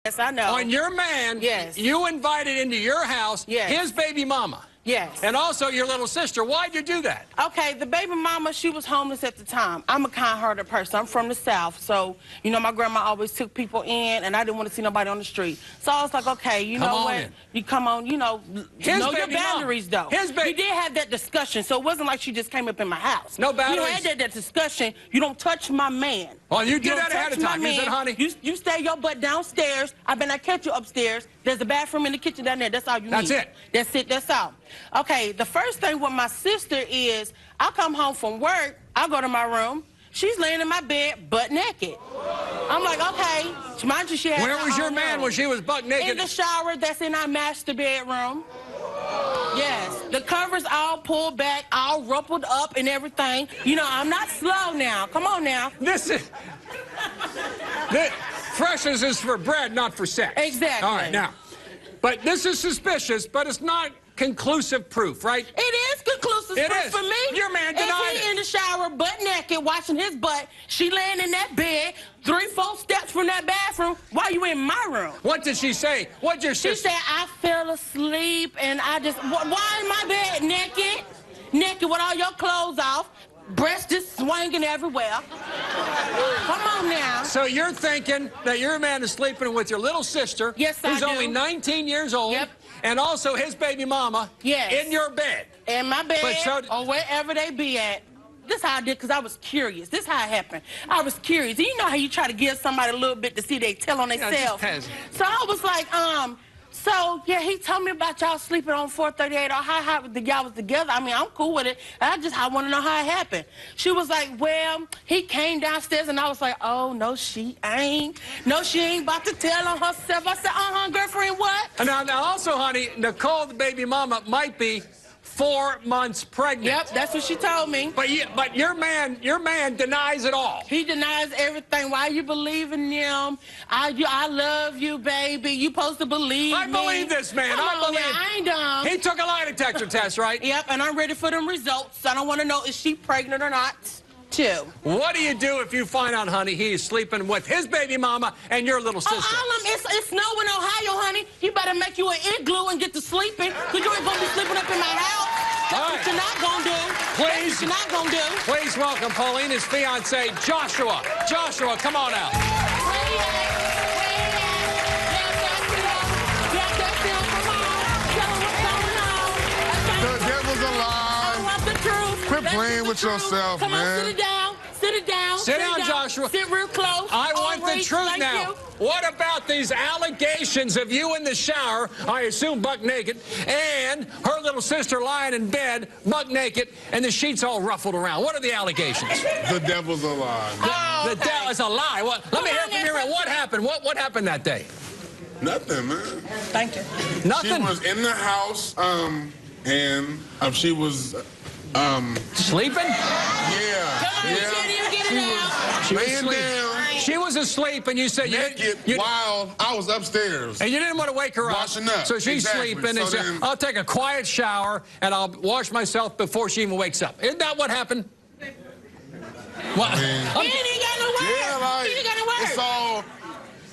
Yes, I know. On your man, yes. You invited into your house yes. his baby mama. Yes. And also your little sister. Why'd you do that? Okay, the baby mama, she was homeless at the time. I'm a kind-hearted person. I'm from the South, so, you know, my grandma always took people in, and I didn't want to see nobody on the street. So I was like, okay, you know what? You come on, you know your boundaries, though. We did have that discussion, so it wasn't like she just came up in my house. No boundaries? We had that discussion. You don't touch my man. Oh, you did that ahead of time. You said, honey. You stay your butt downstairs. I better not catch you upstairs. There's a bathroom in the kitchen down there. That's all you need. That's it. That's it. That's all. Okay, the first thing with my sister is I come home from work, I go to my room, she's laying in my bed butt naked. I'm like, okay, mind you, she had Where was your man when she was butt naked? In the shower that's in our master bedroom. Yes, the covers all pulled back, all rumpled up and everything. You know, I'm not slow now. Come on now. Freshness is for bread, not for sex. Exactly. All right, now. But this is suspicious, but it's not conclusive proof, right? It is conclusive proof for me. Your man denied it. In the shower, butt naked, washing his butt. She laying in that bed, 3-4 steps from that bathroom. Why you in my room? What did she say? What'd your sister? She said, I fell asleep, and I just, why in my bed naked? Naked with all your clothes off. Breasts just swinging everywhere. Come on now. So you're thinking that your man is sleeping with your little sister, yes, who's only 19 years old, yep. and also his baby mama, yes. in your bed. In my bed, or wherever they be at. This is how I did, because I was curious. This is how it happened. I was curious. You know how you try to give somebody a little bit to see they tell on themselves. So I was like, so, yeah, he told me about y'all sleeping on 438 or how y'all was together. I mean, I'm cool with it. I want to know how it happened. She was like, well, he came downstairs, and I was like, oh, no, she ain't. No, she ain't about to tell on herself. I said, girlfriend, what? Now, also, honey, Nicole, the baby mama, might be 4 months pregnant. Yep, that's what she told me. But your man denies it all. He denies everything. Why you believe in him? I love you, baby. You supposed to believe me. I believe this man. I ain't dumb. He took a lie detector test, right? Yep, and I'm ready for them results. I don't want to know, is she pregnant or not, too. What do you do if you find out, honey, he's sleeping with his baby mama and your little sister? It's snow in Ohio, honey. He better make you an igloo and get to sleeping, because you ain't going to be sleeping up in my house. That's what you're not going to do. Please. That's what you're not going to do. Please welcome Paulina's fiancé, Joshua. Joshua, come on out. The devil's alive. I want the truth. Quit playing with yourself, man. Come on, sit it down. Sit it down. Sit down, Joshua. Sit real close. I want the truth now. What about these allegations of you in the shower, I assume buck naked, and her little sister lying in bed, buck naked, and the sheets all ruffled around? What are the allegations? The devil's alive. The devil is a lie. Let me hear from you. What happened? What happened that day? Nothing, man. Thank you. Nothing? She was in the house, and she was... sleeping? Yeah. She was laying down. She was asleep, and you said naked while I was upstairs. And you didn't want to wake her up. Washing up. So she's sleeping, and said, I'll take a quiet shower, and I'll wash myself before she even wakes up. Isn't that what happened? What? He ain't got no word. Yeah, like, he ain't got no word.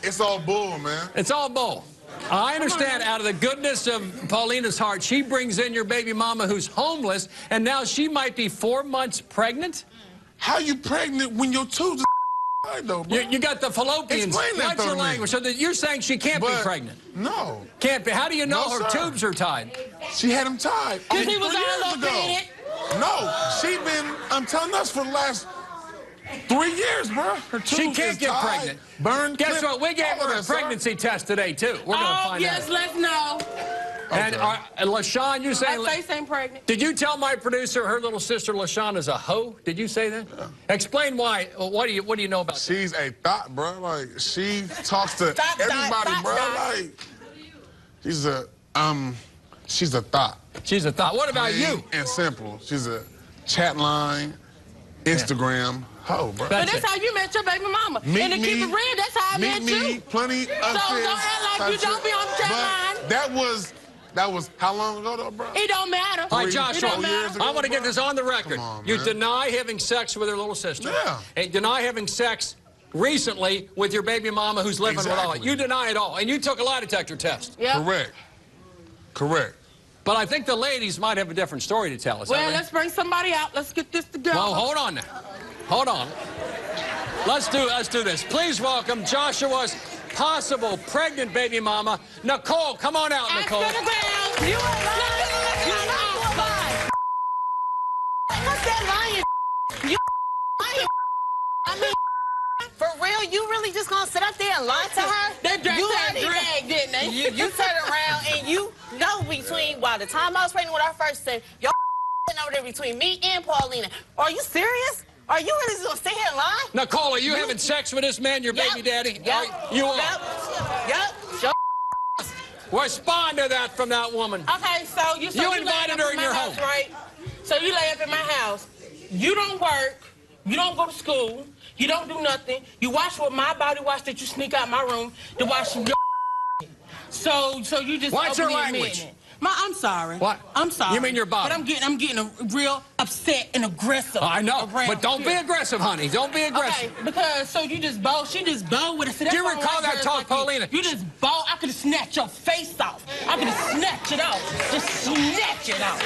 It's all bull, man. It's all bull. I understand out of the goodness of Paulina's heart, she brings in your baby mama who's homeless, and now she might be 4 months pregnant? How you pregnant when your tubes are though, bro? You got the fallopians. Explain that What's your to me. language? So you're saying she can't be pregnant? No. Can't be. How do you know her tubes are tied? She had them tied. Because he was all over it. No, she been, I'm telling us for the last 3 years, bro. Her tubes she can't get tied, pregnant. Burned. Guess what? We gave her a pregnancy test today, too. We're going to find out. Yes, let's know. And LaShawn, you saying... My face ain't pregnant. Did you tell my producer her little sister LaShawn is a hoe? Did you say that? Yeah. Explain why. What do you know about She's a thought, bro. Like, she talks to everybody, bro. Like, she's a thought. She's a thought. What about you? And simple. She's a chat line, Instagram hoe, bro. But that's how you met your baby mama. And to keep it real, that's how I met you. Plenty of So don't act like you don't be on the chat line. That was how long ago, though, bro? It don't matter. All right, Joshua, I want to get bro. this on the record. Come on, you man. deny having sex with her little sister. Yeah. And deny having sex recently with your baby mama who's living with all. You deny it all, and you took a lie detector test. Yep. Correct. Correct. But I think the ladies might have a different story to tell us. Well, let's bring somebody out. Let's get this together. Well, hold on now. Hold on. Let's do this. Please welcome Joshua's possible pregnant baby mama, Nicole. Come on out, Nicole. You are lying. What's that lying? You lying. I mean, for real, you really just gonna sit up there and lie to her? They dragged, didn't they? You turn around and you know between, by the time I was pregnant with our first son, y'all over there between me and Paulina. Are you serious? Are you really just gonna sit here and lie? Nicole, are you having sex with this man, your baby daddy? Yep. You are? Yep. Respond to that from that woman. Okay, so you invited her in your home, right? So you lay up in my house. You don't work. You don't go to school. You don't do nothing. You watch what my body watch that you sneak out my room to watch your So you just What's your language? I'm sorry. What? I'm sorry. You mean your body? But I'm getting real upset and aggressive. I know, but don't be aggressive, honey. Don't be aggressive. Okay, because you just bow. She just bowed with it. Do you recall that talk, Paulina? You just bow. I could have snatched your face off. I could have snatched it off. Just snatch it off.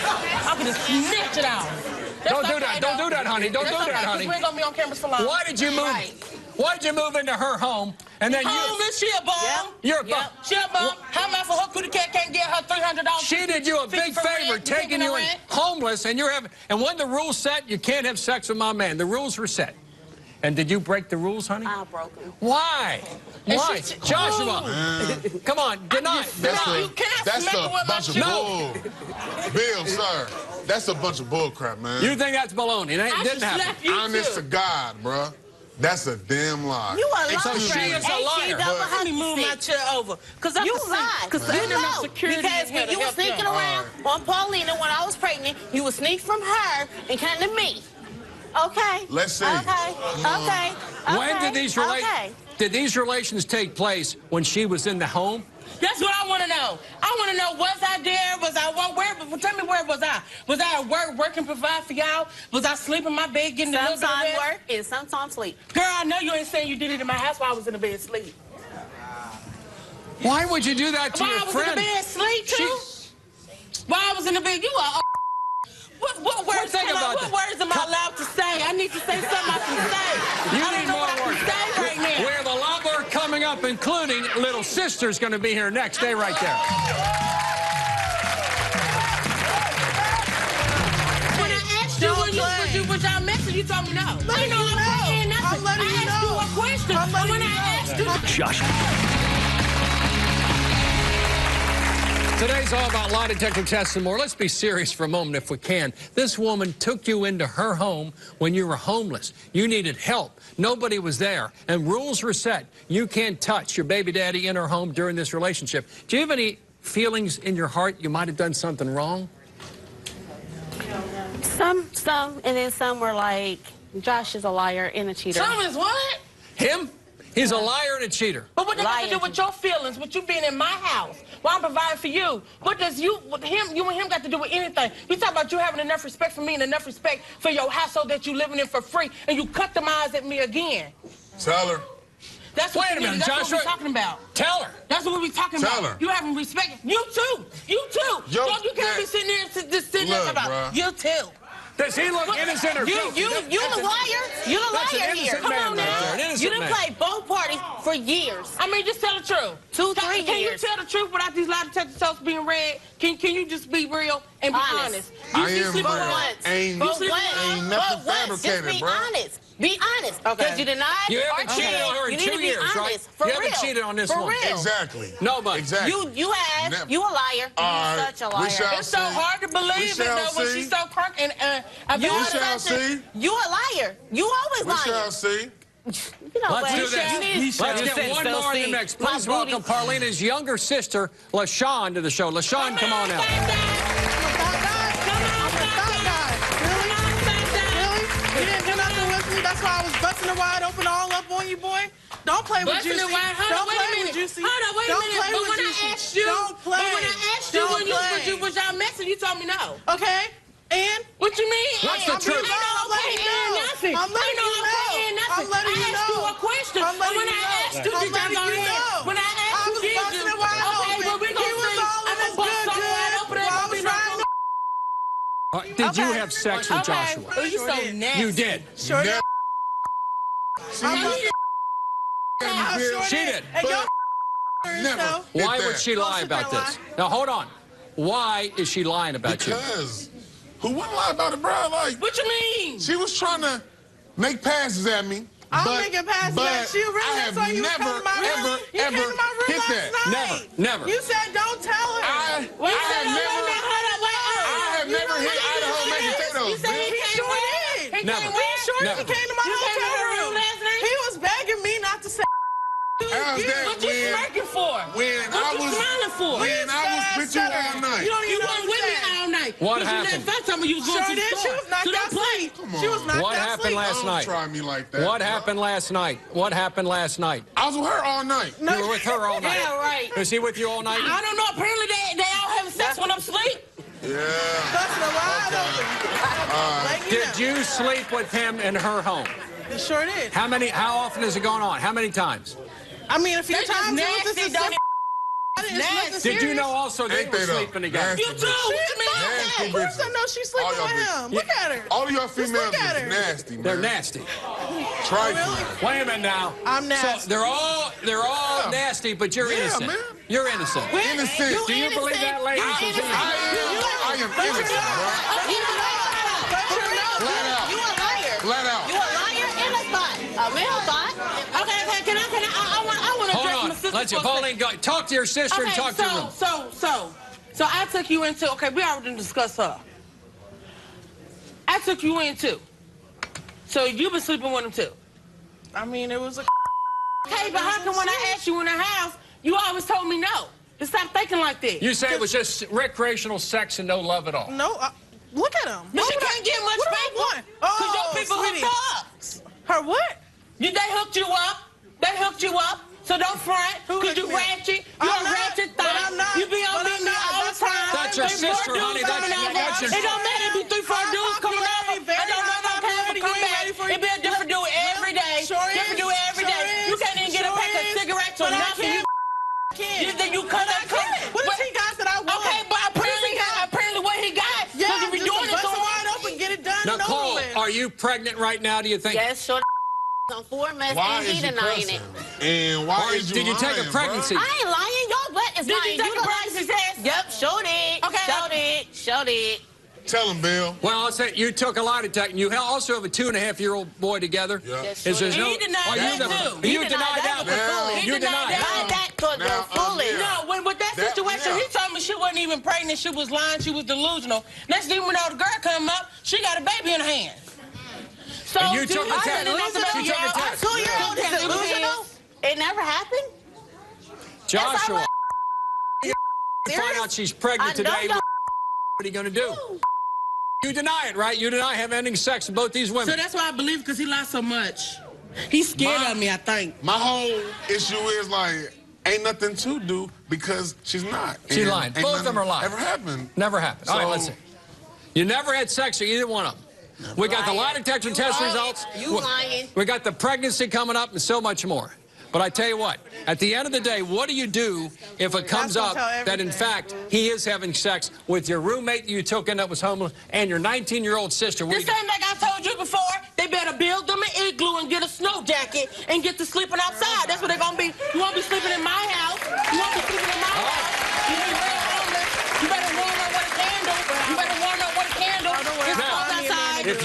I could have snatched it off. Don't do that. Don't do that, honey. Don't do that, honey. We ain't gonna be on camera for long. Why did you move? Right. Why did you move into her home and then She a bum. Yep. You're a bum. She a bum. How much for her cootie cat can't get her $300? She did you a big favor, taking you in homeless, and you're having. And when the rules set, you can't have sex with my man. The rules were set. And did you break the rules, honey? I broke them. Why? Why? Joshua, come on, deny. That's a bunch of bull. Bill, sir, that's a bunch of bull crap, man. You think that's baloney? It didn't happen. Honest to God, bruh. That's a damn lie. You a liar. So she is a liar. Let me move my chair over. You lied. Because when you were sneaking around on Paulina when I was pregnant, you would sneak from her and come to me. Okay. Let's see. Okay. When did these relations take place when she was in the home? That's what I want to know. I want to know, was I there? Was I where? Tell me, where was I? Was I at work, working, provide for y'all? Was I sleeping in my bed, getting a little bit of Sometimes rest? work and sometimes sleep. Girl, I know you ain't saying you did it in my house while I was in the bed asleep. Why would you do that to your friend? While I was in the bed asleep, too? While I was in the bed, you are... What words am I allowed to say? I need to say something I can say. You need more words. Right now. We have a lot more coming up, including Little Sister's going to be here next. Stay right there. When I asked you, was y'all messing, you told me no. I'm letting you know. I asked you a question. When I asked you... Josh. Today's all about lie detector tests and more. Let's be serious for a moment if we can. This woman took you into her home when you were homeless. You needed help. Nobody was there. And rules were set. You can't touch your baby daddy in her home during this relationship. Do you have any feelings in your heart you might have done something wrong? Some, and then some were like, Josh is a liar and a cheater. Some is what? Him? He's a liar and a cheater. But what does that have to do with your feelings, with you being in my house, while I'm providing for you? What does you and him got to do with anything? You talk about you having enough respect for me and enough respect for your household that you living in for free, and you cut them eyes at me again. Tell her. That's what that's Joshua, what we're talking about. Tell her. That's what we're talking about. Tell her. You having respect. You too. You too. You can't be sitting there just sitting there about you too. Does he look innocent or guilty? You the liar. You the liar here. Come on now. You done played both parties for years. I mean, just tell the truth. 2-3 years. Can you tell the truth without these lie detector tests being read? Can you just be real and be honest? I am real. Ain't nothing fabricated, just be bro. honest. Be honest. Because you denied. You haven't cheated on her in 2 years, right? For you real. haven't cheated on this for one. Real. Exactly. Nobody. Exactly. You have. Never. You a liar. You're such a liar. It's so hard to believe it though when she's so crunk and we shall see. You a liar. You always lying. We shall see. You know Let's do this. Let's get one more in the mix. Please welcome Paulina's younger sister, LaShawn, to the show. LaShawn, come on out. You didn't do nothing with me. That's why I was busting it wide open all up on you, boy. Don't play with Juicy. Don't play with Juicy. Hold on, wait a minute. But when I asked you, was y'all messing, you told me no. Okay. And? What you mean? What's the truth? I'm letting you know. I'm letting you know. I'm letting you know. I asked you a question. I'm letting when you I know. asked you, did you go ahead? When I asked you, did you? Okay, well, we're going to see. I'm going to bust something right over there. Gonna be no. Did you have sex with Joshua? Oh, you so nasty. You did. Sure did. She did. Never. Why would she lie about this? Now, hold on. Why is she lying about you? Because who wouldn't lie about it, bro? Like, What you mean? she was trying to make passes at me. I'm making passes at you. Really? I have That's why you never, came to my room. ever, You came ever to my room hit last that. night. Never. You said don't tell her. I have never hit Idaho mashed potatoes. You said he sure did. Never. He sure Never. came to my hotel room last night? He was begging me not to say. How's that What you smirking for? when What I you was smiling for? when I was with you all night? You don't You even weren't with me all night. What Because happened? You first time you was going Sure to the did. store. She was knocked So out don't play. sleep. Come on. She was knocked What out happened sleep. last night? Try me like that. What happened last night? What happened last night? I was with her all night. You were with her all night. Yeah, right. Was he with you all night? I don't know. Apparently they all having sex when I'm asleep. Yeah. Busting a wide open. Like, Did you sleep with him in her home? You sure did. How often has it gone on? How many times? I mean, a few They just times it was nasty, just don't nasty. Did you know also they Ain't were they though? sleeping together? Nasty You too. What you mean? Nasty Of course I bitches. know she's sleeping All y'all with bitches. him. Look at her. All of y'all Just females look at is her. nasty, man. They're nasty. Trifling. Wait a minute now. I'm So nasty. they're all nasty, but you're Yeah, innocent. man. You're innocent. Innocent. Do you believe that, ladies? I am innocent, bro. Flat out. You a liar. Flat out. You a liar and a spot. A real spot. Okay, can I want to Hold address my on. sister Let's for a Pauline, go. Talk to your sister and talk to your room. So I took you into, okay, we already discussed her. I took you in too. So you've been sleeping with him too. I mean, it was a. Okay, but how come when I asked you in the house, you always told me no? To stop thinking like that. You say it was just recreational sex and no love at all. No, look at him. But she can't get much What do I paper. want? Because your Oh, people sweetie. hooked up. Her what? They hooked you up. They hooked you up. So don't front. Who Because hooked you me up? ratchet. I'm You're a not, ratchet but thing. I'm not, You be on but I'm me not. all the That's why time. That's your They sister, four honey. dudes coming over. That's your It don't matter if you 3-4 dudes coming over. It don't matter if you come back. It be a different dude every day. Different dude every day. You can't even get a pack of cigarettes or nothing. You think you cut up? What has he got that I want? Okay, but apparently what he got. Yeah, Because you be just doing it bust so it wide open, get it done and over Nicole, with. are you pregnant right now, do you think? Yes, short on 4 months Why and is he you denying cussing? it. And why Or is you did you take a lying, pregnancy? Bro? I ain't lying. Your butt is Did lying. you take a the pregnancy test? Yep, sure did. Okay. Sure did. Tell him, Bill. Well, I'll say you took a lie detector. You also have a 2.5-year-old boy together. Yeah. Yes, Is sure there's did. no? He denied Oh, that, too. You denied that one. Now- He You denied denied that. that. That could go Now, foolish. yeah. No, with that situation, he told me she wasn't even pregnant. She was lying. She was delusional. Next thing we know, the girl come up. She got a baby in her hand. So And you took a I test. said, She took a test. 2-year-old is Yeah. delusional. It never happened. Joshua, you find Serious? out she's pregnant I know today. y'all- What are you going to do? You deny it, right? You deny having ending sex with both these So women. that's why I believe, because he lied so much. He's scared of me, I think. My whole issue is like, ain't nothing to do because she's not. She's And lying. ain't Both of them are nothing lying. Ever happened? Never happened. All right, So- let's see. You never had sex with either one of them. We got the lie detector You test lying. results. You lying. We got the pregnancy coming up and so much more. But I tell you what, at the end of the day, what do you do if it comes gonna up tell that, in everything. fact, he is having sex with your roommate that you took in that was homeless and your 19-year-old sister? The same like I told you before, they better build them an igloo and get a snow jacket and get to sleeping outside. That's what they're going to be. You won't be sleeping in my house. You won't be sleeping in my house. You be real homeless. You better warm up with a candle. You better warm up with a candle. It's cold outside. If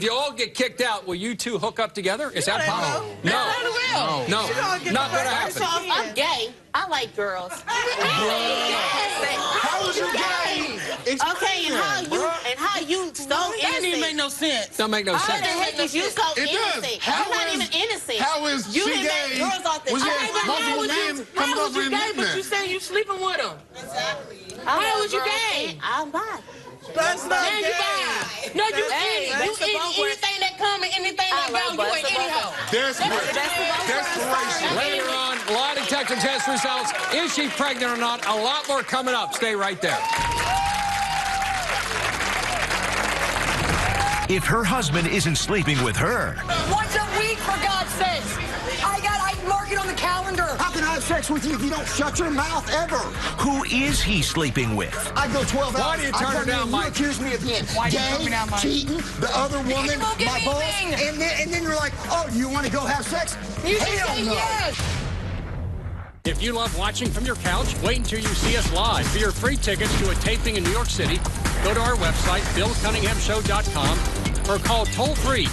you all get kicked out, will you two hook up together? Is that possible? No. No. Not going to happen. So if I'm gay, I like girls. How was you gay? Okay, and how you so That didn't even make innocent? no sense. Don't make no How the sense. heck is you so It does. innocent? How You're not is- even innocent. How is you she didn't make gay? girls off the Was street. you- multiple men coming How was over you and gay, hitting but that? you saying you sleeping with him? I How love was you girls, gay? and I'm bi. That's not Then you gay. buy. No, you Hey, eat. that's You the eat bump where- anything that come and anything that I go. love You butts ain't and any bump. hoe. Desperate. Desperation. Later on, lie detector test results. Is she pregnant or not? A lot more coming up. Stay right there. if her husband isn't sleeping with her. Once a week, for God's sakes. I mark it on the calendar. How can I have sex with you if you don't shut your mouth ever? Who is he sleeping with? I go 12 hours. Why do you turn her down, Mike? You accuse me of being gay, Mike? cheating, the other woman, my boss, and then you're like, oh, you want to go have sex? You say yes. If you love watching from your couch, wait until you see us live. For your free tickets to a taping in New York City, go to our website, BillCunninghamShow.com, or call toll-free.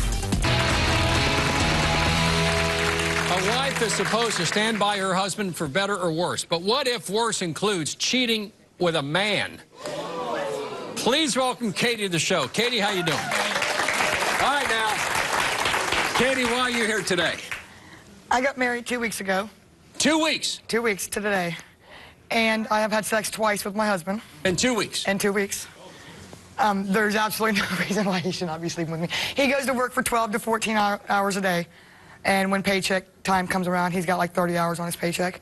A wife is supposed to stand by her husband for better or worse. But what if worse includes cheating with a man? Please welcome Katie to the show. Katie, how you doing? All right, now. Katie, why are you here today? I got married 2 weeks ago. 2 weeks? 2 weeks to today. And I have had sex twice with my husband. In 2 weeks? In 2 weeks. There's absolutely no reason why he should not be sleeping with me. He goes to work for 12 to 14 hours a day. And when paycheck time comes around, he's got like 30 hours on his paycheck.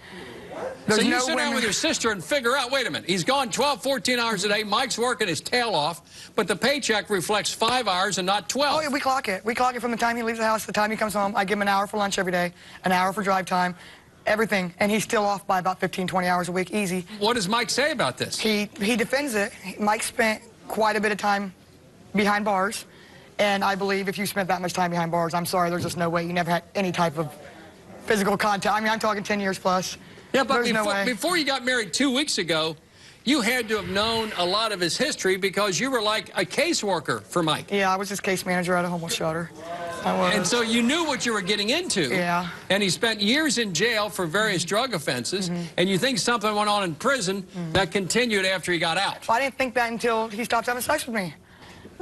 So you sit down with your sister and figure out, wait a minute, he's gone 12, 14 hours a day, Mike's working his tail off, but the paycheck reflects 5 hours and not 12. Oh, yeah, we clock it. We clock it from the time he leaves the house to the time he comes home. I give him an hour for lunch every day, an hour for drive time, everything. And he's still off by about 15, 20 hours a week, easy. What does Mike say about this? He defends it. Mike spent quite a bit of time behind bars. And I believe if you spent that much time behind bars, I'm sorry, there's just no way you never had any type of physical contact. I mean, I'm talking 10 years plus. Yeah, but before you got married 2 weeks ago, you had to have known a lot of his history because you were like a caseworker for Mike. Yeah, I was his case manager at a homeless shelter. I was. And so you knew what you were getting into. Yeah. And he spent years in jail for various drug offenses, and you think something went on in prison that continued after he got out. Well, I didn't think that until he stopped having sex with me.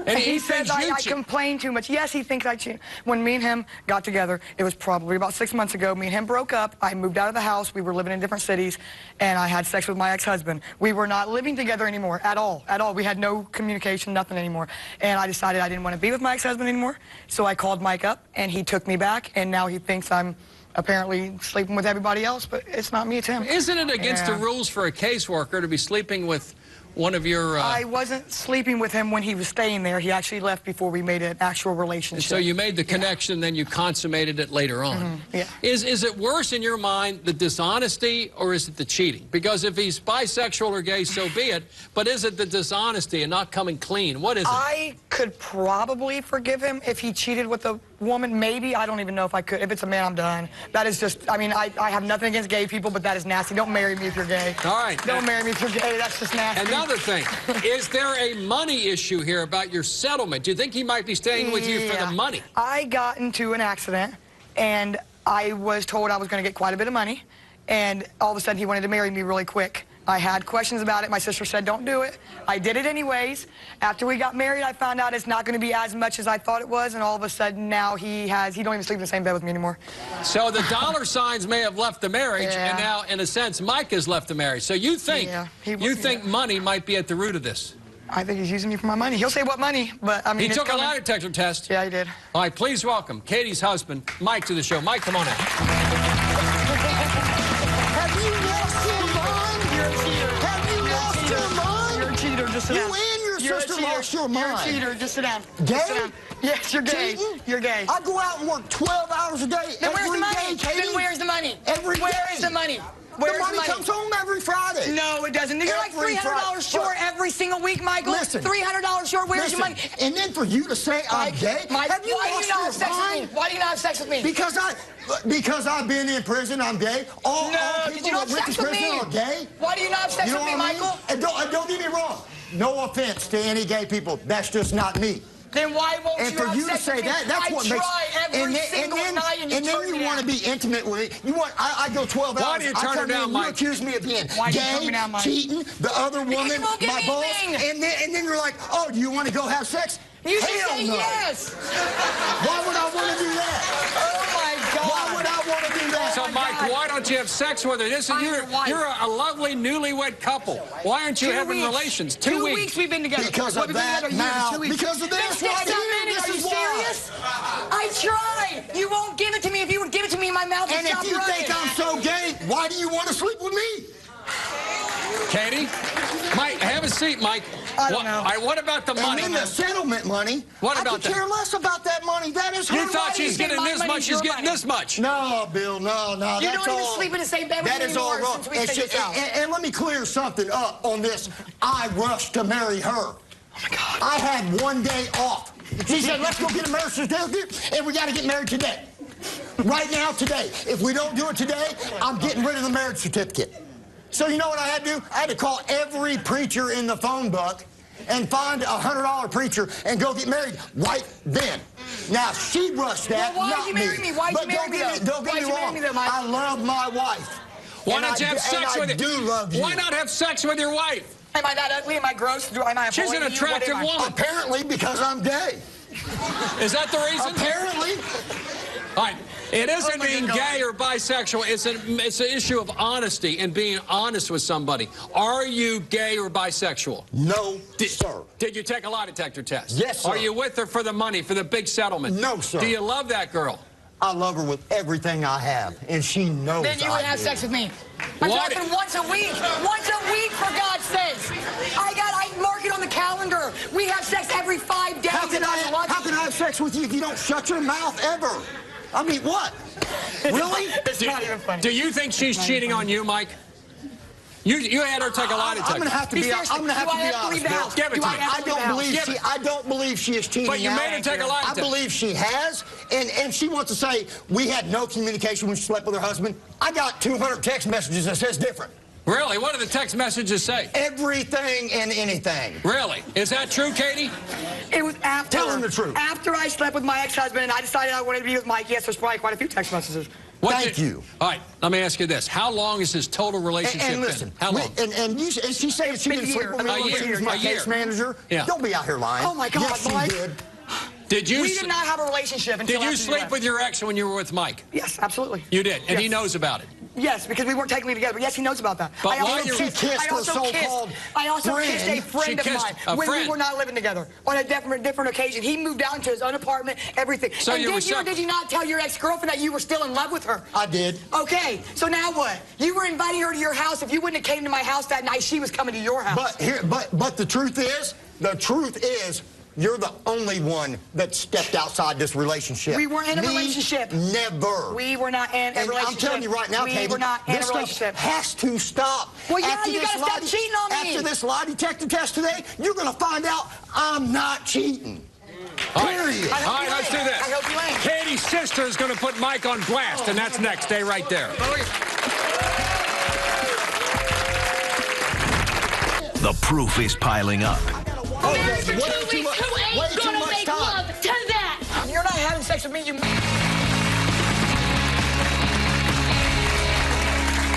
And he says I complain too much. Yes, he thinks I cheat. When me and him got together, it was probably about 6 months ago. Me and him broke up. I moved out of the house. We were living in different cities, and I had sex with my ex-husband. We were not living together anymore at all, at all. We had no communication, nothing anymore. And I decided I didn't want to be with my ex-husband anymore, so I called Mike up, and he took me back, and now he thinks I'm apparently sleeping with everybody else, but it's not me, it's him. Isn't it against the rules for a caseworker to be sleeping with one of your... I wasn't sleeping with him when he was staying there. He actually left before we made an actual relationship. So you made the connection, then you consummated it later on. Yeah. Is it worse in your mind, the dishonesty, or is it the cheating? Because if he's bisexual or gay, so be it. But is it the dishonesty and not coming clean? What is it? I could probably forgive him if he cheated with a woman. Maybe. I don't even know if I could. If it's a man, I'm done. That is just, I mean, I have nothing against gay people, but that is nasty. Don't marry me if you're gay. All right. Don't marry me if you're gay. That's just nasty. Another thing, is there a money issue here about your settlement? Do you think he might be staying with you for the money? I got into an accident, and I was told I was going to get quite a bit of money, and all of a sudden he wanted to marry me really quick. I had questions about it. My sister said, don't do it. I did it anyways. After we got married, I found out it's not going to be as much as I thought it was, and all of a sudden now he don't even sleep in the same bed with me anymore. So the dollar signs may have left the marriage, and now, in a sense, Mike has left the marriage. So you think, money might be at the root of this? I think he's using me for my money. He'll say what money, but I mean, he took a lie detector test. Yeah, he did. All right, please welcome Katie's husband, Mike, to the show. Mike, come on in. Have you lost your mind? You're a cheater. Have you lost your mind? You're a cheater. Just sit down. You and your sister lost your mind. You're a cheater. Just sit down. Gay? Just sit down. Yes, you're gay. Cheating? You're gay. I go out and work 12 hours a day Then every where's the money? day, Katie. Then where's the money? Every day. Where is the money? The money comes home every Friday. No, it doesn't. You're like $300 short every single week, Michael. Listen. $300 short. Where's your money? And then for you to say I'm gay, have you why do you not have sex with me? Why do you not have sex with me? Because I've been in prison, I'm gay. All people that went to prison are gay. Why do you not have sex with me, Michael? And don't get me wrong. No offense to any gay people. That's just not me. Then why won't and you for have you sex to say with me? that, that's what makes. Every single night and then you want to be intimate with it. You want? I go 12 hours. Why do you turn her down, Mike? You accuse me of being gay, down, cheating, the other woman, my boss, and then you're like, oh, do you want to go have sex? You say yes. Why would I want to do that? Oh my God. Why would I want to do that? So, Mike, why don't you have sex with her? You're a lovely newlywed couple. Why aren't you having relations? 2 weeks. 2 weeks we've been together. Because of that now. Because of this. Are you serious? I tried. You won't give it to me. If you would give it to me, my mouth would stop running. And if you think I'm so gay, why do you want to sleep with me? Katie, Mike, have a a seat, Mike. I don't know. All right, what about the money? And then the settlement money. What about I could care less about that money. That is her You thought money. she's getting this much, she's getting this much. No, Bill, no. You don't even sleep in the same bed with me anymore since we figured this out. And let me clear something up on this. I rushed to marry her. Oh, my God. I had 1 day off. She said, let's go get a marriage certificate, and we got to get married today. Right now, today. If we don't do it today, I'm getting rid of the marriage certificate. So you know what I had to do? I had to call every preacher in the phone book and find a $100 preacher and go get married right then. Now, she rushed that, well, why not did you marry me? Why did you marry me, though? Don't get me wrong. I love my wife. Why not have sex with her? I do love you. Why not have sex with your wife? Am I that ugly? Am I gross? She's an attractive woman. Apparently, because I'm gay. Is that the reason? Apparently. All right. It isn't being gay or bisexual. It's an issue of honesty and being honest with somebody. Are you gay or bisexual? No, sir. Did you take a lie detector test? Yes, sir. Are you with her for the money, for the big settlement? No, sir. Do you love that girl? I love her with everything I have, and she knows Then you would have sex with me. I'm talking once a week. Once a week, for God's sakes. I mark it on the calendar. We have sex every 5 days. How can I have sex with you if you don't shut your mouth ever? I mean, what? Really? It's not even funny. Do you think she's cheating on you, Mike? You had her take a lie detector. I'm gonna have to be honest. Give it to me. I don't believe she is cheating. But you made her take a lie detector. I believe she has, and she wants to say we had no communication when she slept with her husband. I got 200 text messages that says different. Really? What do the text messages say? Everything and anything. Really? Is that true, Katie? It was after. Tell him the truth. After I slept with my ex-husband and I decided I wanted to be with Mike, yes, there's probably quite a few text messages. Thank you. All right, let me ask you this. How long is this total relationship and listen, been? How long? And she said she didn't sleep with me when she was my case manager. Yeah. Don't be out here lying. Oh, my God, yes, Mike. She did. We did not have a relationship until Did you sleep with your ex when you were with Mike? Yes, absolutely. You did, and yes. he knows about it? Yes, because we weren't technically together. Yes, he knows about that. But I also kissed a friend of mine when we were not living together on a different occasion. He moved out into his own apartment, everything. So and did you not tell your ex-girlfriend that you were still in love with her? I did. Okay, so now what? You were inviting her to your house. If you wouldn't have came to my house that night, she was coming to your house. But the truth is, you're the only one that stepped outside this relationship. We weren't in a relationship. Never. We were not in a relationship. I'm telling you right now, Katie, we were not in a relationship. This stuff has to stop. Well, yeah, you gotta stop cheating on me. After this lie detector test today, you're gonna find out I'm not cheating. Period. All right, let's do this. I hope you ain't. Katie's sister is going to put Mike on blast, and that's next. Stay right there. The proof is piling up. Married for 2 weeks, who ain't gonna make love to that? You're not having sex with me, you...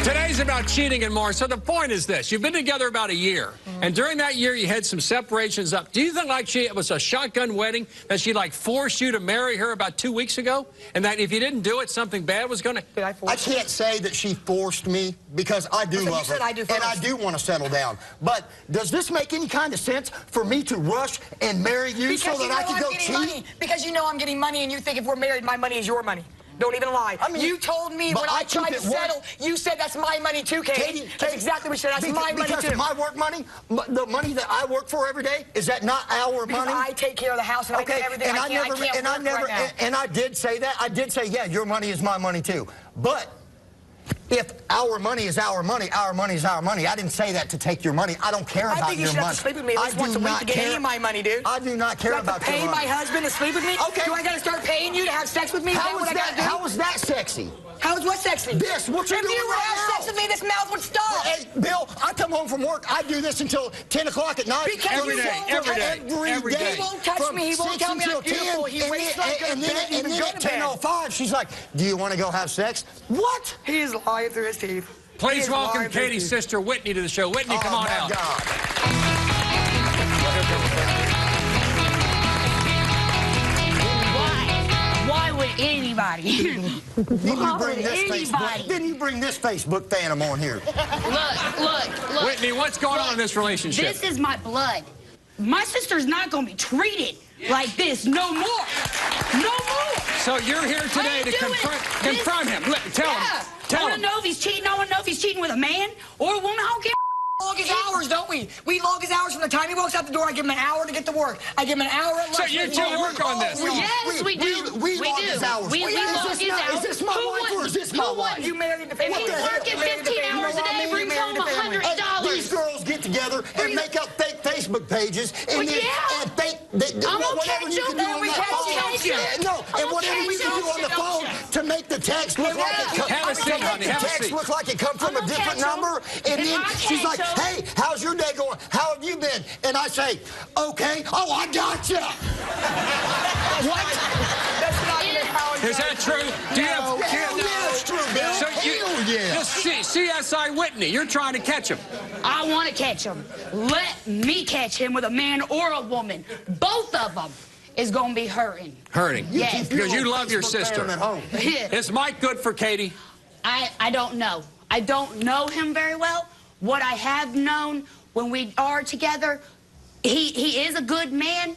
Today's about cheating and more. So the point is this. You've been together about a year. And during that year, you had some separations up. Do you think like it was a shotgun wedding, that she like forced you to marry her about 2 weeks ago? And that if you didn't do it, something bad was going to... I can't say that she forced me because I do love her. And I do want to settle down. But does this make any kind of sense for me to rush and marry you so that I can go cheat? Because you know I'm getting money and you think if we're married, my money is your money. Don't even lie. I mean, you told me when I tried to settle, you said that's my money too, Katie. That's exactly what you said. That's my money too. Because my work money, the money that I work for every day, is that not our money? I take care of the house and I do everything. And I did say that. I did say, yeah, your money is my money too. But if our money is our money, our money is our money. I didn't say that to take your money. I don't care about your money. I think you should have to sleep with me at least once a week to get any of my money, dude. I do not care about your money. Do I have to pay my husband to sleep with me? Okay. Do I got to start paying you to have sex with me? How is that sexy? How is what sexy? This, what you're doing right now. If you were to have sex with me, this mouth would stop. Hey, Bill, I come home from work. I do this until 10 o'clock at night. Every day. He won't touch me. He won't tell me I'm beautiful. He waits like a bed. And then at 10:05, she's like, do you want to go have sex? What? He is lying through his teeth. Please welcome Katie's sister, Whitney, to the show. Whitney, come on out. God. Why would anybody? Then you bring this Facebook phantom on here. Look. Whitney, what's going on in this relationship? This is my blood. My sister's not going to be treated like this no more. No more. So you're here today to confront him. Tell him. I want to know if he's cheating. I want to know if he's cheating with a man or a woman. I don't care. log his hours, don't we? We log his hours from the time he walks out the door. I give him an hour to get to work. I give him an hour at lunch. So you two work on this? Yes, we do. We log his hours. We log his hours. Is this my wife or is this my wife? You married the family. If he's working 15 hours a day, brings home $100. These girls get together and make up fake Facebook pages and then and fake whatever you can do on that phone. No, and whatever you can do on the phone to make the text look like it come from a different number. And then she's like, "Hey, how's your day going? How have you been?" And I say, "Okay." "Oh, I gotcha." What? That's not even how it Is that true? Do you have? Yeah, it's true, Bill. So this CSI Whitney, you're trying to catch him. I want to catch him. Let me catch him with a man or a woman. Both of them is going to be hurting. Hurting? Yes. Because you love your sister. Is Mike good for Katie? I don't know. I don't know him very well. What I have known when we are together, he is a good man.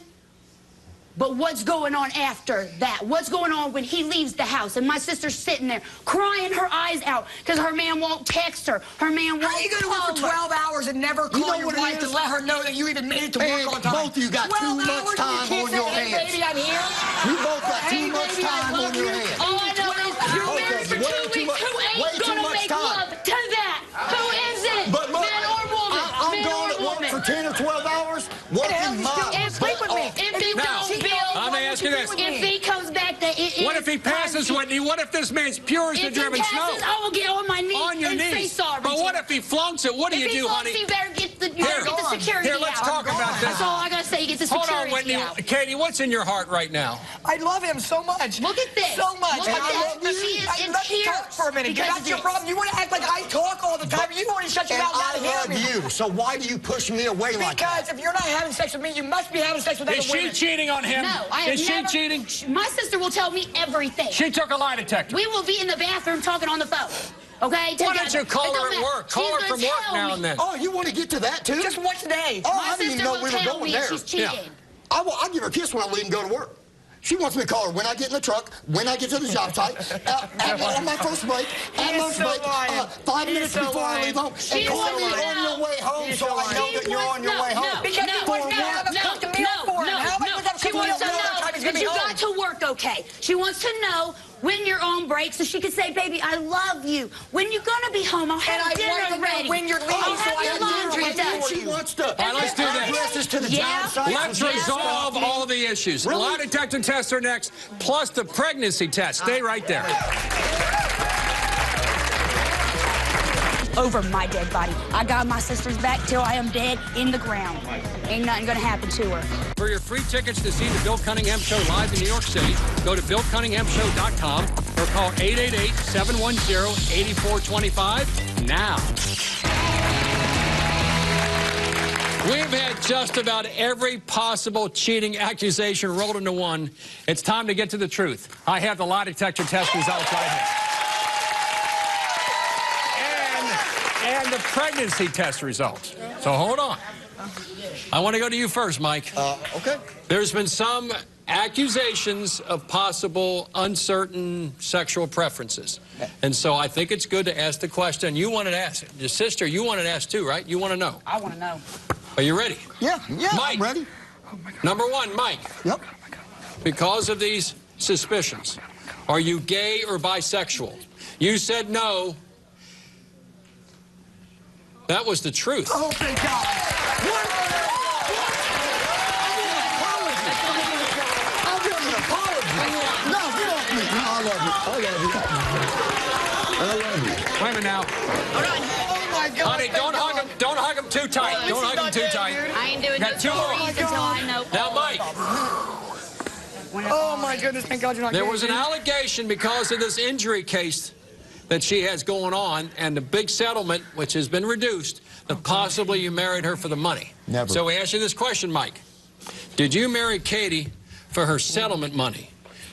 But what's going on after that? What's going on when he leaves the house and my sister's sitting there crying her eyes out because her man won't text her, her man won't call her? How are you going to work for 12 hours and never call your wife to let her know that you even made it to work on time? Both of you got too much time on your hands. Hey, baby, I'm here. You both got too much time on your hands. All I know is you're married for 2 weeks. Who ain't going to make love to that? Who isn't? But look, man or woman? I'm going to work for 10 or 12 hours. Working moms. Sleep with me. If he don't, Bill, let me ask you this. if he comes back, what if he passes, Whitney? What if this man's pure as the driven snow? I will get on my knees On your and say knees. sorry. But what if he flunks it? What do you do, honey? If he flunks, you better get the security Here, let's out. talk about this. That's all I got to say. You get the Hold security on, Whitney. out. Katie, what's in your heart right now? I love him so much. Look at this. So much. Look at I this. love She you. is in Let me tears talk for a minute. because That's your of problem. You want to act like I talk all the time. You want to shut your mouth down I and hear me. love you, so why do you push me away like that? Because if you're not having sex with me, you must be having sex with other Is she women. cheating on him? No, I have Is never, she cheating? My sister will tell me everything. She took a lie detector. We will be in the bathroom talking on the phone. Okay? Why don't you call her at Together. work? Call her from work now and then. Oh, you want to get to that too? Just once a day. Oh, My I didn't even sister know will we were tell going me there. she's cheating. Yeah. I'll give her a kiss when I leave and go to work. She wants me to call her when I get in the truck, when I get to the job site, on my first break, at lunch break, 5 minutes before I leave home, and call me on your way home so I know that you're on your way home. Because he wants to have a cooked meal for him. How am I supposed to have a She cooked meal wants to for him know time he's going that to you be home? got to work okay. She wants to know when you're on break so she can say, baby, I love you. When you're going to be home, I'll have dinner ready. When you're leaving, I'll have your laundry done. She wants to. All right, let's do Addresses to the job site. Let's resolve all the issues. Really? Lie detector tests are next, plus the pregnancy test. Stay right there. Over my dead body. I got my sister's back till I am dead in the ground. Ain't nothing gonna happen to her. For your free tickets to see the Bill Cunningham Show live in New York City, go to BillCunninghamShow.com or call 888-710-8425 now. We've had just about every possible cheating accusation rolled into one. It's time to get to the truth. I have the lie detector test results right here. And the pregnancy test results. So hold on. I want to go to you first, Mike. Okay. There's been some accusations of possible uncertain sexual preferences. And so I think it's good to ask the question. You wanted to ask. Your sister, you wanted to ask too, right? You want to know. I want to know. Are you ready? Yeah, Mike, I'm ready. Number one, Mike. Yep. Because of these suspicions, are you gay or bisexual? You said no. That was the truth. Oh, thank God. What? I want an apology. No, get off me. No, I love you. I love you. Wait a minute now. Hold on. Oh, my God. Honey, don't hug him. Don't hug him too tight. Don't hug him too tight. I ain't doing Got no two more. stories until I know. Now, Mike, Oh, my goodness. Thank God you're not there gay. was an allegation because of this injury case that she has going on and the big settlement, which has been reduced, that possibly you married her for the money. Never. So we ask you this question, Mike. Did you marry Katie for her settlement money?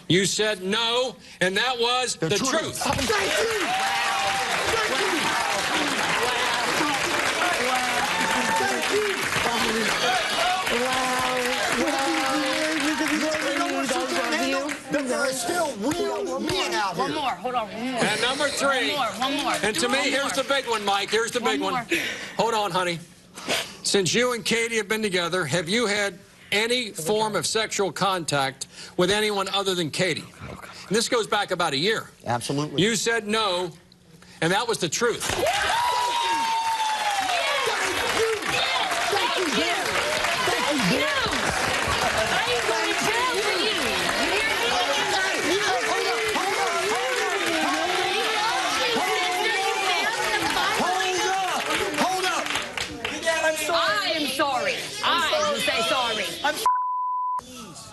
You said no, and that was the truth. Thank you. Thank you. There are still real men out here. One more. Hold on. One more. And number three. One more. And to me, here's the big one, Mike. Here's the big one. Hold on, honey. since you and Katie have been together, have you had any form of sexual contact with anyone other than Katie? And this goes back about a year. Absolutely. You said no, and that was the truth.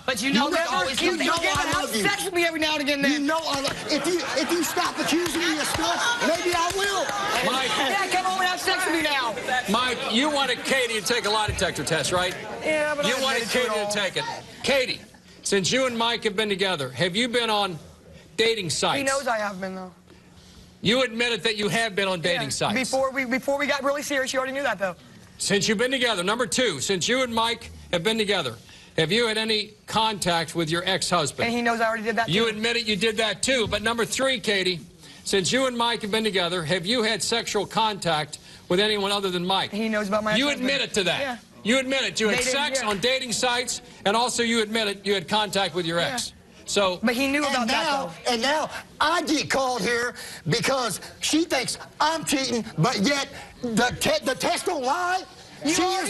But you know there's always you know I love you. Sex with me every now and again. Then. You know I love. If you stop accusing me of stuff, maybe I will. Mike, yeah, come over and have sex with me now. Mike, you wanted Katie to take a lie detector test, right? Yeah, but you wanted Katie to take it. Katie, since you and Mike have been together, have you been on dating sites? He knows I have been though. You admitted that you have been on dating sites. Before we got really serious, you already knew that though. Since you've been together, number two, since you and Mike have been together, have you had any contact with your ex-husband? And he knows I already did that too. You admitted you did that too. But number three, Katie, since you and Mike have been together, have you had sexual contact with anyone other than Mike? He knows about my You ex-husband. admitted to that. Yeah. You admitted you had sex on dating sites, and also you admitted you had contact with your ex. So, but he knew about that though. And now I get called here because she thinks I'm cheating, but yet the test don't lie. You are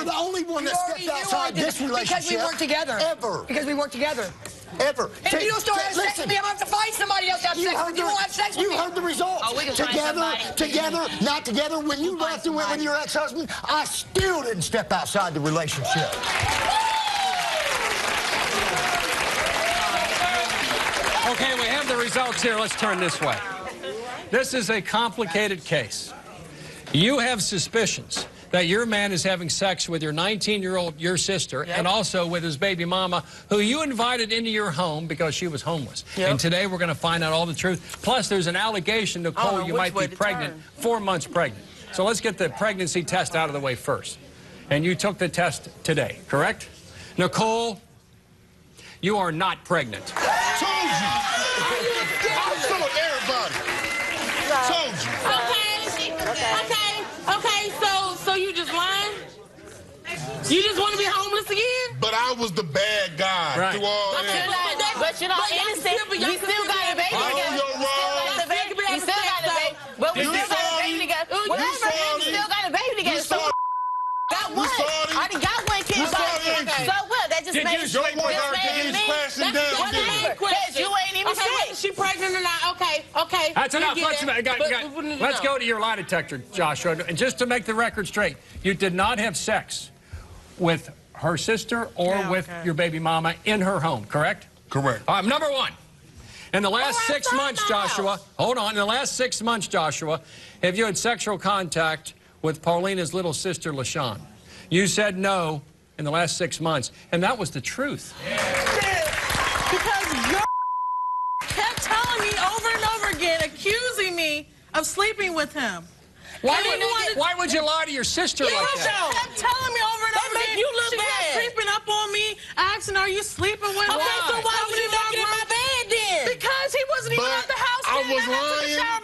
the only one that stepped outside this relationship. Because we work together. Ever. Because we work together. Ever. And if you don't start having sex with me, I'm going to have to find somebody else to have sex with. You won't have sex with me. You heard the results. Oh, we can Together, not together. When you left and went with your ex-husband, I still didn't step outside the relationship. okay, we have the results here. Let's turn this way. This is a complicated case. You have suspicions that your man is having sex with your 19-year-old, your sister, and also with his baby mama, who you invited into your home because she was homeless. And today we're going to find out all the truth. Plus, there's an allegation, Nicole, you might be pregnant, 4 months pregnant. So let's get the pregnancy test out of the way first. And you took the test today, correct? Nicole, you are not pregnant. Told you. I told everybody. Told you. Okay, so you just lying? You just want to be homeless again? But I was the bad guy through all that. But you're not innocent. We still got a baby together. We still got a baby. But we still got a baby together. Whatever, we still got a baby together. So got one. I done got one kid. So what? That just makes you you ain't even sick. She pregnant or not? Okay. That's enough. Let's go to your lie detector, Joshua. And just to make the record straight, you did not have sex with her sister or with your baby mama in her home, correct? Correct. Number one, in the last 6 months, Joshua, hold on, in the last 6 months, Joshua, have you had sexual contact with Paulina's little sister, LaShawn? You said no in the last 6 months, and that was the truth. Because you kept telling me over and over again, accusing me of sleeping with him. Why would you lie to your sister like that? You kept telling me over and over again. You look she bad. kept creeping up on me, asking, are you sleeping with me? Okay, so why was you knocking in my bed then? Because he wasn't even at the house. I was lying.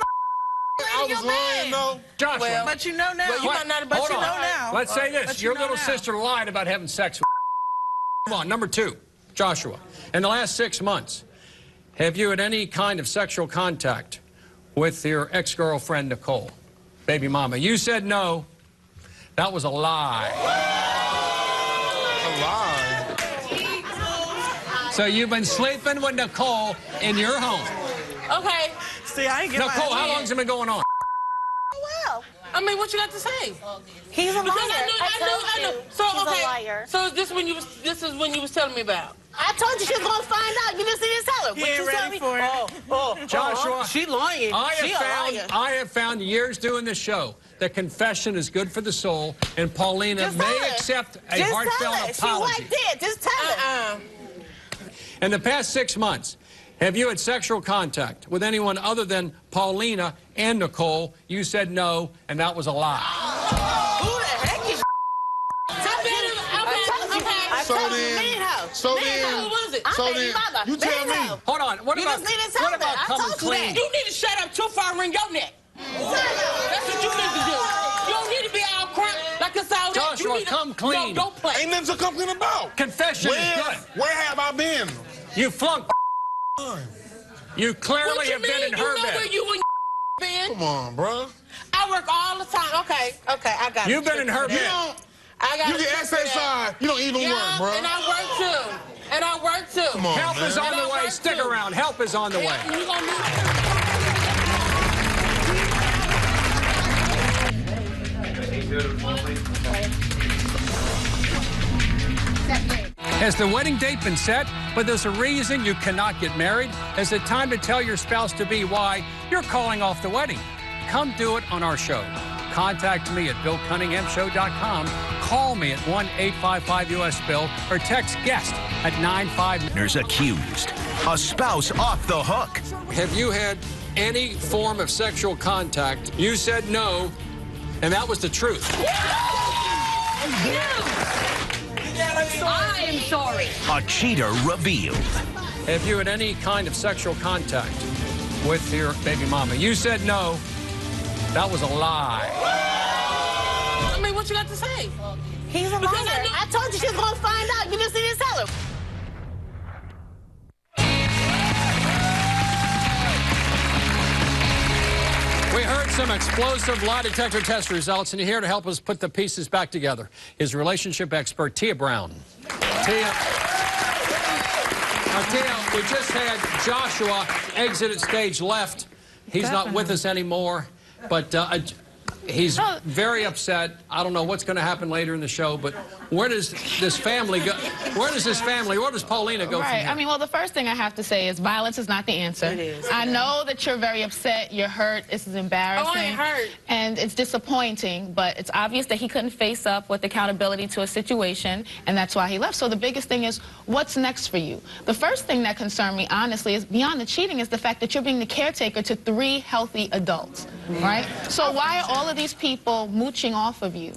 I was lying, though. Joshua. But you know now. Hold on. Let's say this. Your little sister lied about having sex with Come on, number two, Joshua. In the last 6 months, have you had any kind of sexual contact with your ex-girlfriend, Nicole, baby mama? You said no. That was a lie. A lie? So you've been sleeping with Nicole in your home. Okay. See, I ain't getting Nicole, how long has it been going on? Well, I mean, what you got to say? He's a liar. I knew. So He's okay. a liar. So this is when you was telling me about. I told you she was gonna find out. You didn't see this tell her. You ain't ready for it. Joshua, she lying. I have found years doing this show that confession is good for the soul, and Paulina may accept a heartfelt apology. She like that. Just tell her. In the past 6 months, have you had sexual contact with anyone other than Paulina and Nicole? You said no, and that was a lie. Who the heck is So then, you tell me. Hold on. What about coming clean? You need to shut up too far and wring your neck. That's what you need to do. You don't need to be all crap like a or come clean. No, don't play. Ain't nothing to come clean about. Confession is good. Where have I been? You flunked. You clearly have been in her bed. You know where you and been? Come on, bro. I work all the time. Okay, I got it. You've been in her bed. I got you get SSI. You don't even work, bro. And I work too. Come on, Help is on the way. Stick around. Help is on the way. You gonna need Has the wedding date been set, but there's a reason you cannot get married? Is it time to tell your spouse-to-be why you're calling off the wedding? Come do it on our show. Contact me at BillCunninghamShow.com. Call me at 1-855-US-BILL or text guest at 95. There's accused. A spouse off the hook. Have you had any form of sexual contact? You said no, and that was the truth. I am sorry. A cheater revealed. Have you had any kind of sexual contact with your baby mama? You said no. That was a lie. I mean, what you got to say? He's a liar. I told you she was going to find out. You just didn't tell her. We heard some explosive lie detector test results, and you're here to help us put the pieces back together is relationship expert Tia Brown. Tia, we just had Joshua exit at stage left. He's not with us anymore, but he's very upset. I don't know what's going to happen later in the show, but where does this family go? Where does Paulina go from here? I mean, well, the first thing I have to say is violence is not the answer. It is. I know that you're very upset. You're hurt. This is embarrassing. Oh, I ain't hurt. And it's disappointing, but it's obvious that he couldn't face up with accountability to a situation, and that's why he left. So the biggest thing is, what's next for you? The first thing that concerned me, honestly, is beyond the cheating is the fact that you're being the caretaker to 3 healthy adults, right? So why are all of these people mooching off of you?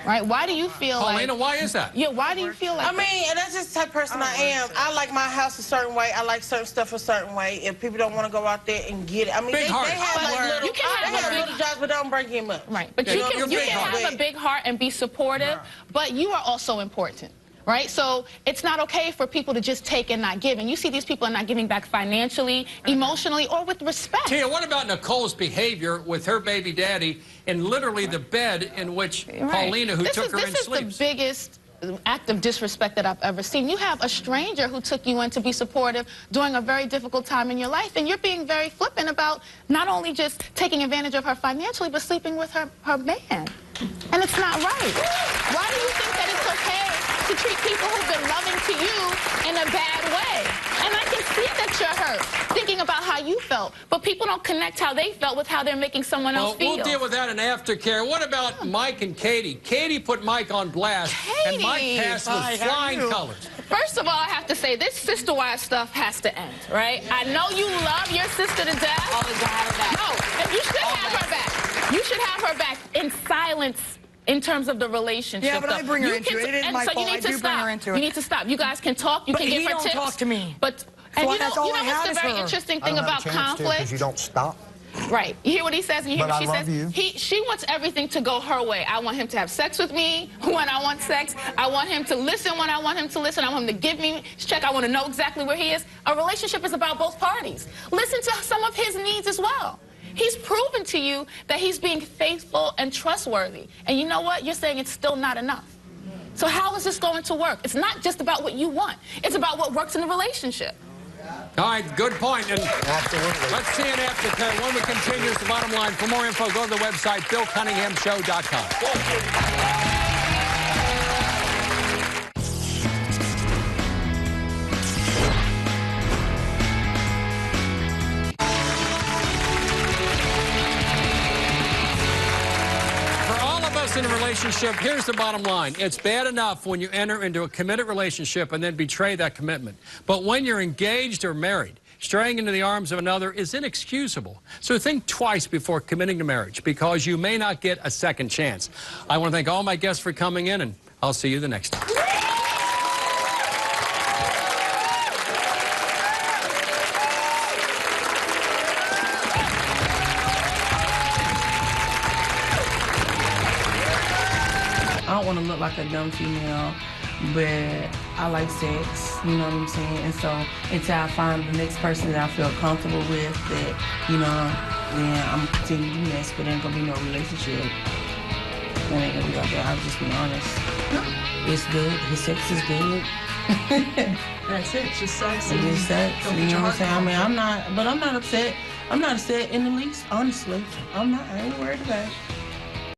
Right? Why do you feel Paulina, why is that? Yeah, why do you feel like I mean, and that's just the type of person I am. I like my house a certain way. I like certain stuff a certain way. If people don't want to go out there and get it, I mean, they have like little, you can have little jobs, but don't bring him up. Right, but you can have a big heart and be supportive, but you are also important. Right? So it's not okay for people to just take and not give. And you see these people are not giving back financially, emotionally, or with respect. Tia, what about Nicole's behavior with her baby daddy in literally the bed in which Paulina, who took her in, sleeps? This is the biggest act of disrespect that I've ever seen. You have a stranger who took you in to be supportive during a very difficult time in your life, and you're being very flippant about not only just taking advantage of her financially, but sleeping with her man. And it's not right. Why do you think that it's okay to treat people who've been loving to you in a bad way? And I can see that you're hurt, thinking about how you felt. But people don't connect how they felt with how they're making someone else feel. We'll deal with that in aftercare. What about Mike and Katie? Katie put Mike on blast, and Mike passed with flying colors. First of all, I have to say, this sister-wives stuff has to end, right? I know you love your sister to death. Always gonna have her back. No, and you should have her back. You should have her back in silence in terms of the relationship. Yeah, but I bring her into it. It is my fault. I do bring her into it. You need to stop. You guys can talk. You can give her tips. But he don't talk to me. But and so you know what's the very her. interesting thing about conflict? Because you don't stop. Right. You hear what he says and you hear But what she I says? love you. She wants everything to go her way. I want him to have sex with me when I want sex. I want him to listen when I want him to listen. I want him to give me check. I want to know exactly where he is. A relationship is about both parties. Listen to some of his needs as well. He's proven to you that he's being faithful and trustworthy. And you know what? You're saying it's still not enough. So how is this going to work? It's not just about what you want. It's about what works in the relationship. All right, good point. And Absolutely. let's see an aftercare. When we continue, it's the bottom line. For more info, go to the website, BillCunninghamShow.com. In a relationship, here's the bottom line. It's bad enough when you enter into a committed relationship and then betray that commitment. But when you're engaged or married, straying into the arms of another is inexcusable. So think twice before committing to marriage, because you may not get a second chance. I want to thank all my guests for coming in, and I'll see you the next time. I don't want to look like a dumb female, but I like sex, you know what I'm saying? And so until I find the next person that I feel comfortable with, that, you know, then I'm gonna continue to do this, but there ain't gonna be no relationship. It ain't gonna be like that. I'll just be honest. It's good. His sex is good. That's it. Just sex. It is sex. You know what I'm saying? I mean, I'm not upset. I'm not upset in the least, honestly. I ain't worried about it.